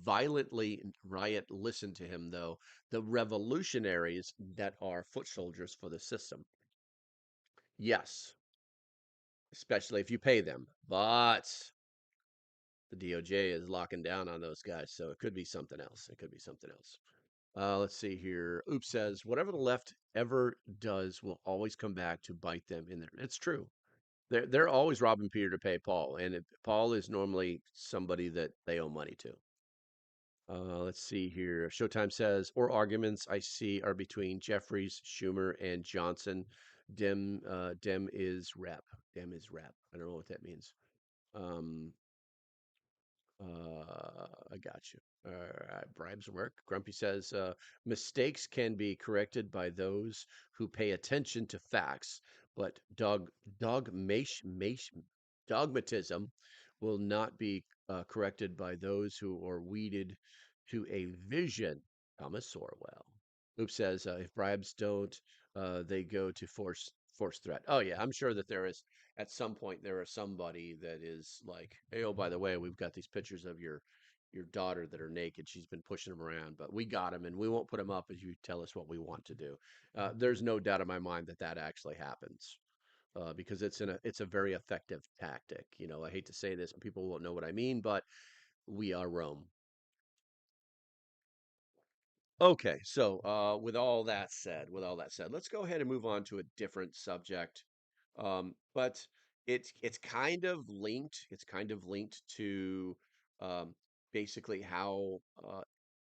violently riot listen to him, though. The revolutionaries that are foot soldiers for the system. Yes, especially if you pay them. But the DOJ is locking down on those guys, so it could be something else. It could be something else. Let's see here. Oops says, whatever the left ever does will always come back to bite them in there. It's true. They're always robbing Peter to pay Paul, and Paul is normally somebody that they owe money to. Let's see here. Showtime says, or arguments I see are between Jeffries, Schumer, and Johnson. Dem is rep. Dem is rep. I don't know what that means. Um, I got you. All right, bribes work. Grumpy says mistakes can be corrected by those who pay attention to facts, but dogmatism will not be corrected by those who are weeded to a vision. Thomas Orwell. Oops says if bribes don't, they go to force threat. Oh yeah, I'm sure that there is at some point there is somebody that is like, hey, oh by the way, we've got these pictures of your daughter that are naked. She's been pushing them around, but we got them and we won't put them up as you tell us what we want to do. There's no doubt in my mind that that actually happens. Because it's a very effective tactic. You know, I hate to say this, people won't know what I mean, but we are Rome. Okay, so with all that said, let's go ahead and move on to a different subject. But it's kind of linked. It's kind of linked to um, basically how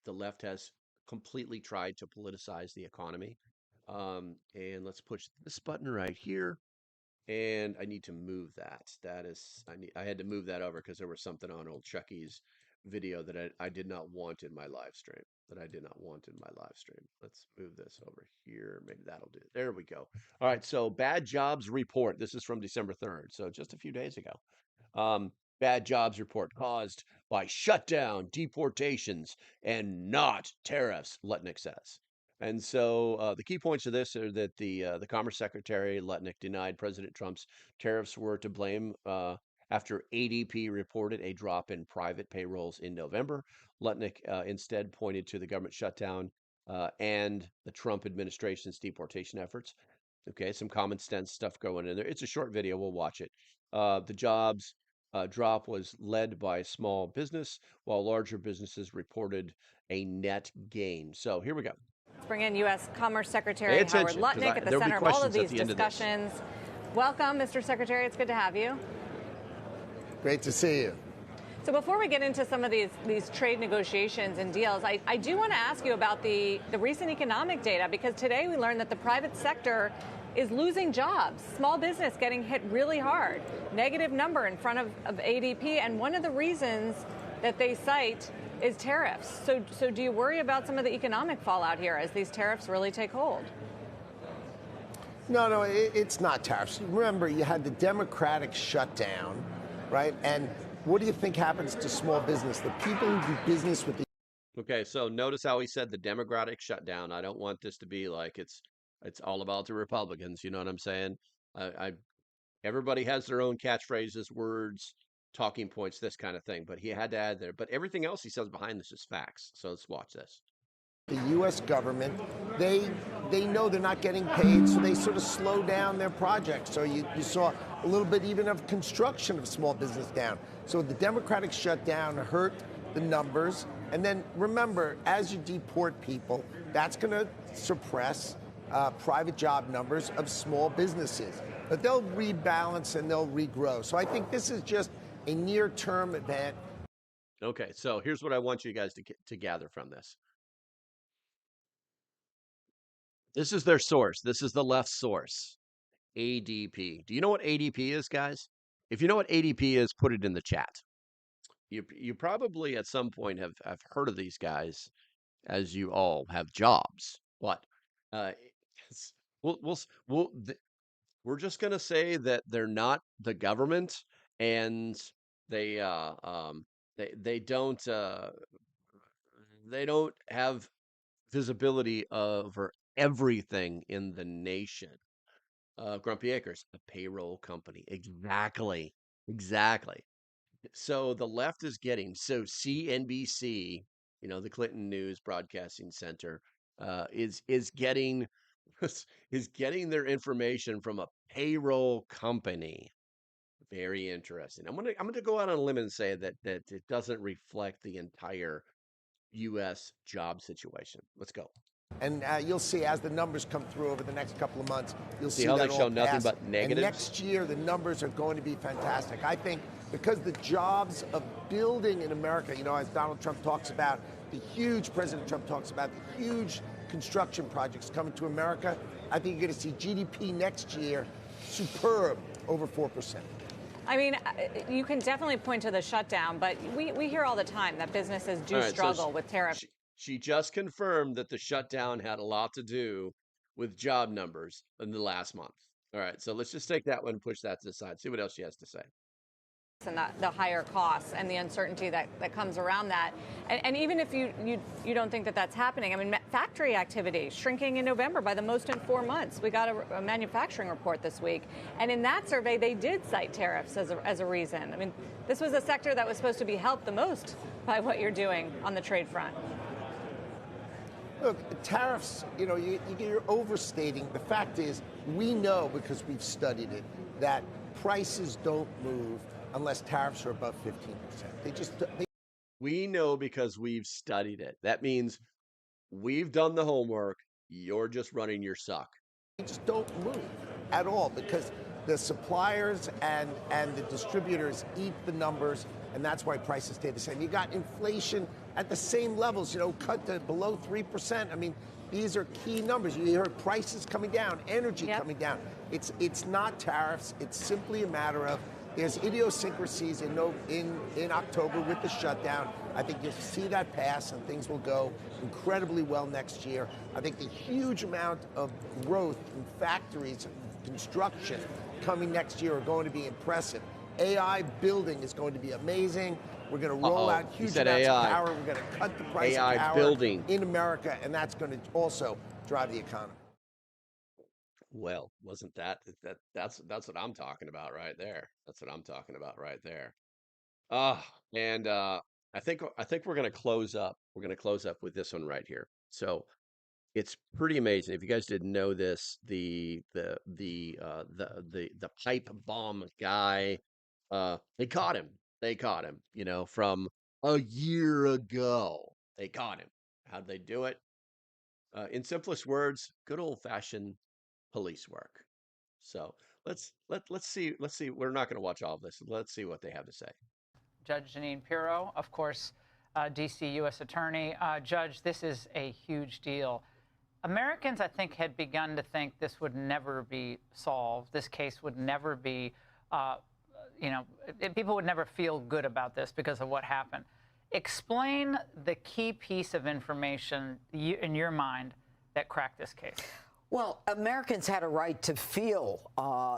the left has completely tried to politicize the economy. And let's push this button right here. And I need to move that. I had to move that over because there was something on old Chucky's video that I did not want in my live stream. That I did not want in my live stream. Let's move this over here. Maybe that'll do it. There we go. All right. So bad jobs report. This is from December 3rd. So just a few days ago. Bad jobs report caused by shutdown, deportations, and not tariffs, Lutnick says. And so the key points of this are that the Commerce Secretary Lutnick denied President Trump's tariffs were to blame after ADP reported a drop in private payrolls in November. Lutnick instead pointed to the government shutdown and the Trump administration's deportation efforts. Okay, some common sense stuff going in there. It's a short video. We'll watch it. The jobs drop was led by small business, while larger businesses reported a net gain. So here we go. Let's bring in U.S. Commerce Pay Secretary Howard attention, Lutnick at the there'll be center of all of questions at these the end of this. discussions. Welcome, Mr. Secretary. It's good to have you. Great to see you. So before we get into some of these trade negotiations and deals, I do want to ask you about the recent economic data, because today we learned that the private sector is losing jobs, small business getting hit really hard, negative number in front of ADP, and one of the reasons that they cite is tariffs. So, do you worry about some of the economic fallout here as these tariffs really take hold? No, it's not tariffs. Remember, you had the Democratic shutdown, right? And what do you think happens to small business? The people who do business with the Okay, so notice how he said the Democratic shutdown. I don't want this to be like it's all about the Republicans. You know what I'm saying? I everybody has their own catchphrases, words, talking points, this kind of thing. But he had to add there. But everything else he says behind this is facts. So let's watch this. U.S. government, they know they're not getting paid, so they sort of slow down their projects. So you saw a little bit even of construction of small business down. So the Democratic shutdown hurt the numbers. And then remember, as you deport people, that's going to suppress private job numbers of small businesses. But they'll rebalance and they'll regrow. So I think this is just a near-term event. Okay, so here's what I want you guys to gather from this. This is their source. This is the left source. ADP. Do you know what ADP is, guys? If you know what ADP is, put it in the chat. You probably at some point have heard of these guys, as you all have jobs. What? It's- we'll we're just gonna say that they're not the government, and they they don't have visibility over everything in the nation. Grumpy Acres, a payroll company. Exactly. Exactly. So the left is getting, so CNBC, you know, the Clinton News Broadcasting Center, is getting is getting their information from a payroll company. Very interesting. I'm gonna go out on a limb and say that it doesn't reflect the entire U.S. job situation. Let's go. And you'll see as the numbers come through over the next couple of months, you'll see how that they all show nothing pass. but negatives? And next year, the numbers are going to be fantastic. I think because the jobs of building in America, you know, as Donald Trump talks about, President Trump talks about the huge construction projects coming to America, I think you're going to see GDP next year superb, over 4%. I mean, you can definitely point to the shutdown, but we hear all the time that businesses do All right, so struggle with tariffs. She just confirmed that the shutdown had a lot to do with job numbers in the last month. All right, so let's just take that one and push that to the side. See what else she has to say. And the higher costs and the uncertainty that comes around that. And even if you don't think that that's happening, I mean, factory activity shrinking in November by the most in 4 months. We got a manufacturing report this week. And in that survey, they did cite tariffs as a reason. I mean, this was a sector that was supposed to be helped the most by what you're doing on the trade front. Look, tariffs, you know, you're overstating. The fact is, we know, because we've studied it, that prices don't move unless tariffs are above 15%. We know because we've studied it. That means we've done the homework. You're just running your suck. They just don't move at all because the suppliers and the distributors eat the numbers, and that's why prices stay the same. You got inflation at the same levels, you know, cut to below 3%. I mean, these are key numbers. You heard prices coming down, energy coming down. It's not tariffs. It's simply a matter of there's idiosyncrasies in October with the shutdown. I think you'll see that pass and things will go incredibly well next year. I think the huge amount of growth in factories, construction coming next year are going to be impressive. AI building is going to be amazing. We're going to roll out huge amounts of power. We're going to cut the price of power building in America, and that's going to also drive the economy. Well, wasn't that's what I'm talking about right there. That's what I'm talking about right there. And I think we're gonna close up. We're gonna close up with this one right here. So it's pretty amazing. If you guys didn't know this, the pipe bomb guy, they caught him. They caught him, you know, from a year ago. They caught him. How'd they do it? In simplest words, good old fashioned police work. So let's see. We're not going to watch all of this. Let's see what they have to say. Judge Jeanine Pirro, of course, D.C. U.S. Attorney. Judge, this is a huge deal. Americans, I think, had begun to think this would never be solved. This case would never be, people would never feel good about this because of what happened. Explain the key piece of information in your mind that cracked this case. Well, Americans had a right to feel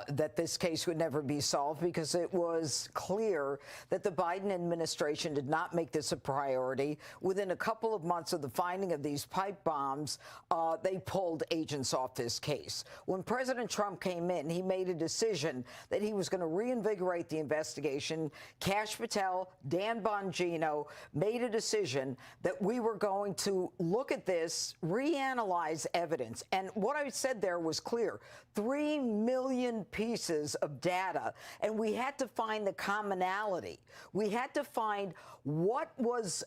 that this case would never be solved because it was clear that the Biden administration did not make this a priority. Within a couple of months of the finding of these pipe bombs, they pulled agents off this case. When President Trump came in, he made a decision that he was going to reinvigorate the investigation. Kash Patel, Dan Bongino made a decision that we were going to look at this, reanalyze evidence. And what I said there was clear. 3 million pieces of data, and we had to find the commonality. We had to find what was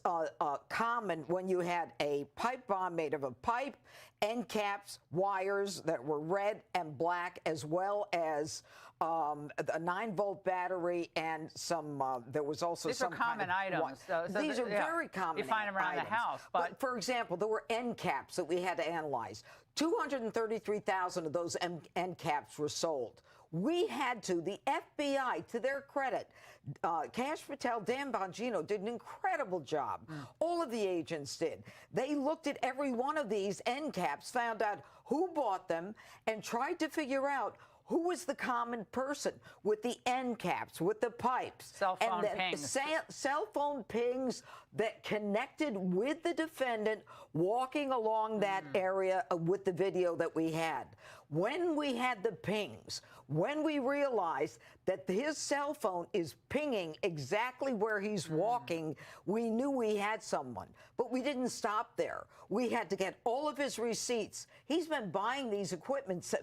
common when you had a pipe bomb made of a pipe, end caps, wires that were red and black, as well as a 9-volt battery and some. There was also These some are common items. These are very common. You find them around items. the house, but for example, there were end caps that we had to analyze. 233,000 of those end caps were sold. We had to, the FBI, to their credit, Kash Patel, Dan Bongino did an incredible job. All of the agents did. They looked at every one of these end caps, found out who bought them, and tried to figure out who was the common person with the end caps, with the pipes. Cell phone pings. Cell phone pings that connected with the defendant walking along that area with the video that we had. When we had the pings, when we realized that his cell phone is pinging exactly where he's walking, we knew we had someone. But we didn't stop there. We had to get all of his receipts. He's been buying these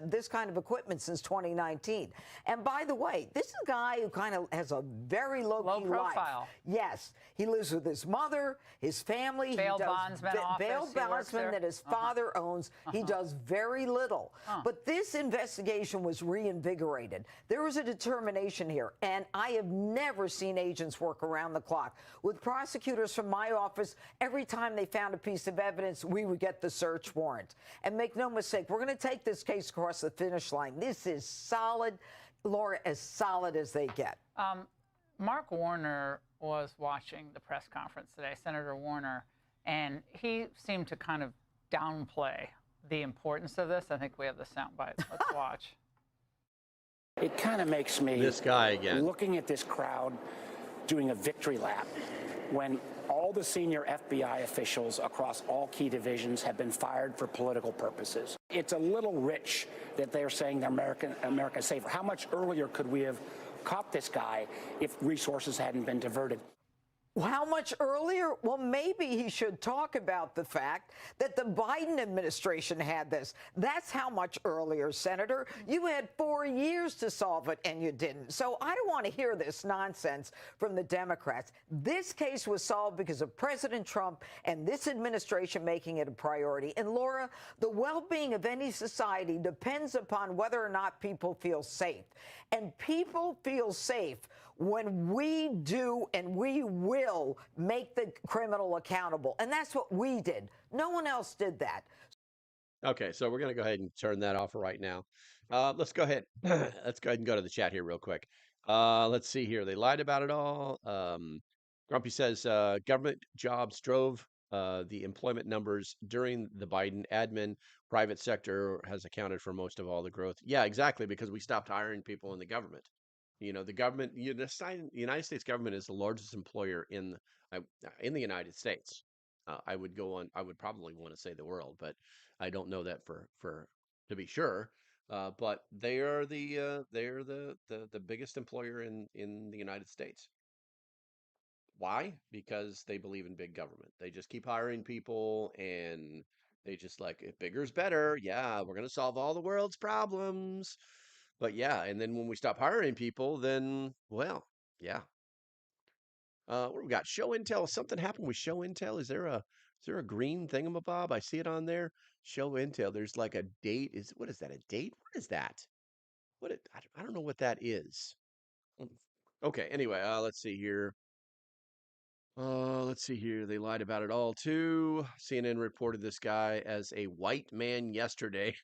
this kind of equipment since 2019. And by the way, this is a guy who kind of has a very low-key profile life. Yes, he lives with his mother, his family. Bail he does bondsman office. bail bondsman that his father owns. He does very little. But this investigation was reinvigorated. There was a determination here, and I have never seen agents work around the clock. With prosecutors from my office, every time they found a piece of evidence, we would get the search warrant. And make no mistake, we're going to take this case across the finish line. This is solid, Laura, as solid as they get. Mark Warner was watching the press conference today, Senator Warner, and he seemed to kind of downplay the importance of this. I think we have the soundbite. Let's watch. It kind of makes me, This guy again. looking at this crowd doing a victory lap when all the senior FBI officials across all key divisions have been fired for political purposes. It's a little rich that they're saying America's safer. How much earlier could we have caught this guy if resources hadn't been diverted? How much earlier? Well, maybe he should talk about the fact that the Biden administration had this. That's how much earlier, Senator. You had 4 years to solve it, and you didn't. So I don't want to hear this nonsense from the Democrats. This case was solved because of President Trump and this administration making it a priority. And, Laura, the well-being of any society depends upon whether or not people feel safe. And people feel safe when we do and we will make the criminal accountable. And that's what we did. No one else did that. Okay, so we're going to go ahead and turn that off right now. Let's go ahead. Let's go ahead and go to the chat here real quick. Let's see here. They lied about it all. Grumpy says government jobs drove the employment numbers during the Biden admin. Private sector has accounted for most of all the growth. Yeah, exactly, because we stopped hiring people in the government. You know, the government, the United States government is the largest employer in the United States. I would probably want to say the world, but I don't know that for to be sure. But they are the biggest employer in the United States. Why? Because they believe in big government. They just keep hiring people, and they just like, if bigger's better. Yeah, we're gonna solve all the world's problems. But yeah, and then when we stop hiring people, then, well, yeah. What do we got? Show Intel. Something happened with Show Intel. Is there a green thingamabob? I see it on there. Show Intel. There's like a date. What is that? A date? What is that? I don't know what that is. Okay, anyway, let's see here. Let's see here. They lied about it all too. CNN reported this guy as a white man yesterday.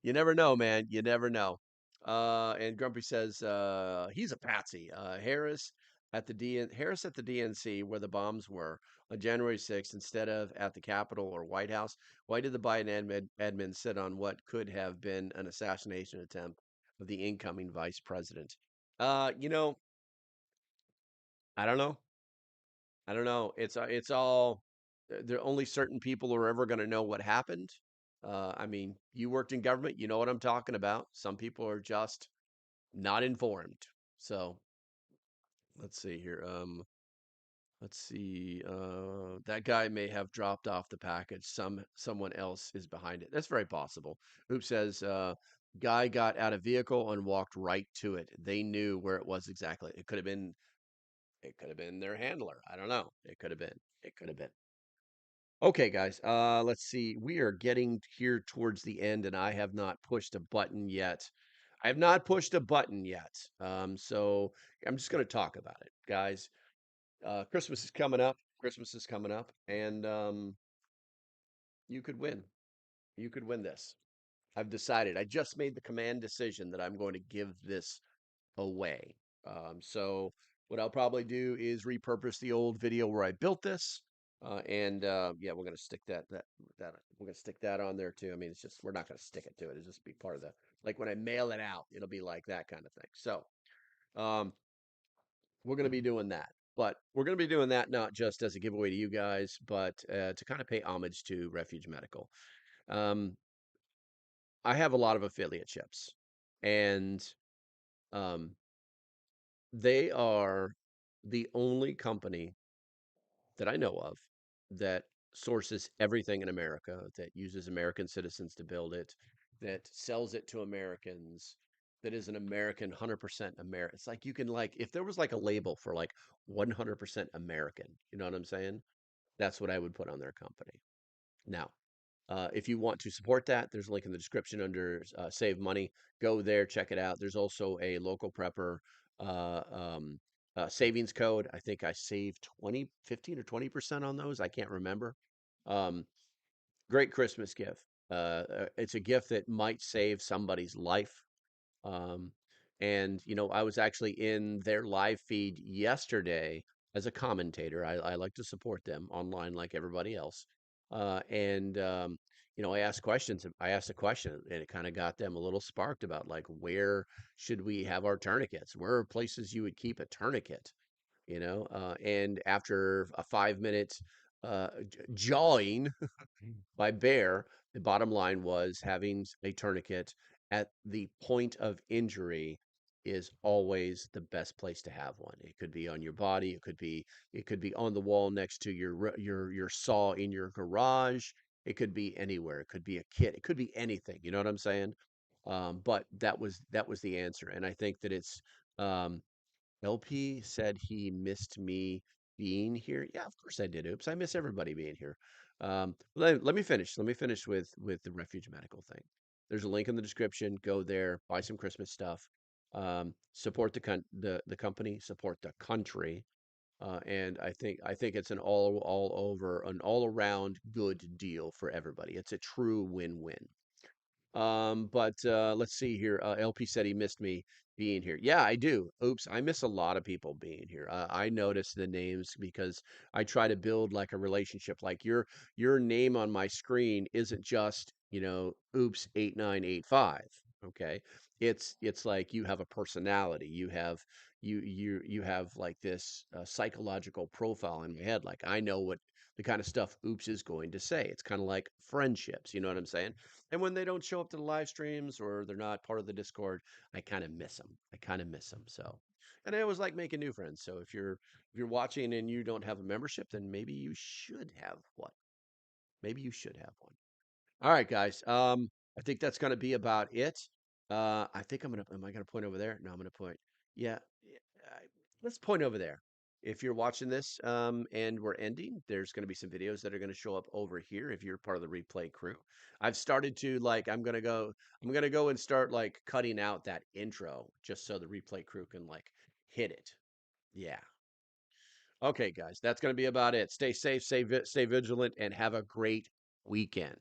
You never know, man. You never know. And Grumpy says he's a patsy. Harris at the Harris at the DNC where the bombs were on January 6th instead of at the Capitol or White House? Why did the Biden admin sit on what could have been an assassination attempt of the incoming vice president? You know, I don't know. I don't know. It's all there. Only certain people are ever going to know what happened. I mean, you worked in government, you know what I'm talking about. Some people are just not informed. So let's see here. Let's see. That guy may have dropped off the package. Someone else is behind it. That's very possible. Oops says, guy got out of vehicle and walked right to it. They knew where it was exactly. It could have been their handler. I don't know. It could have been. It could have been. Okay, guys. Let's see. We are getting here towards the end, and I have not pushed a button yet. I have not pushed a button yet. So I'm just going to talk about it, guys. Christmas is coming up. Christmas is coming up, and you could win. You could win this. I've decided. I just made the command decision that I'm going to give this away. So what I'll probably do is repurpose the old video where I built this, and yeah, we're gonna stick that we're gonna stick that on there too. I mean, it's just we're not gonna stick it to it. It'll just be part of the like when I mail it out, it'll be like that kind of thing. So um, we're gonna be doing that. But we're going to be doing that not just as a giveaway to you guys, but to kind of pay homage to Refuge Medical. Um, I have a lot of affiliate ships, and um, they are the only company that I know of that sources everything in America, that uses American citizens to build it, that sells it to Americans, that is an American 100% American. It's like you can like if there was like a label for like 100% American, you know what I'm saying? That's what I would put on their company. Now, if you want to support that, there's a link in the description under Save Money. Go there, check it out. There's also a local prepper uh, um, savings code. I think I saved 20, 15 or 20% on those. I can't remember. Um, Great Christmas gift. It's a gift that might save somebody's life. Um, and, you know, I was actually in their live feed yesterday as a commentator. I like to support them online like everybody else. And, you know, I asked questions. I asked a question and it kind of got them a little sparked about like, where should we have our tourniquets? Where are places you would keep a tourniquet? You know, and after a 5 minute jawing by Bear, the bottom line was having a tourniquet at the point of injury is always the best place to have one. It could be on your body, it could be on the wall next to your saw in your garage. It could be anywhere. It could be a kit. It could be anything. You know what I'm saying? But that was the answer, and I think that it's um, LP said he missed me being here. Yeah, of course I did. Oops, I miss everybody being here. Let me finish. Let me finish with the Refuge Medical thing. There's a link in the description. Go there, buy some Christmas stuff. Support the company, support the country, and I think it's an all around good deal for everybody. It's a true win-win. But let's see here. LP said he missed me being here. Yeah, I do. Oops, I miss a lot of people being here. I notice the names because I try to build like a relationship. Like your name on my screen isn't just, oops 8985. Okay. It's like you have a personality. You have like this psychological profile in my head. Like I know what the kind of stuff oops is going to say. It's kind of like friendships, you know what I'm saying? And when they don't show up to the live streams or they're not part of the Discord, I kind of miss them. I kind of miss them. So, and I always like making new friends. So if you're watching and you don't have a membership, then maybe you should have one. Maybe you should have one. All right, guys. I think that's going to be about it. I think am I going to point over there? No, I'm going to point. Yeah, let's point over there. If you're watching this, and we're ending, there's going to be some videos that are going to show up over here. If you're part of the replay crew, I've started to like, I'm going to go and start like cutting out that intro just so the replay crew can like hit it. Yeah. Okay, guys, that's going to be about it. Stay safe, stay vigilant, and have a great weekend.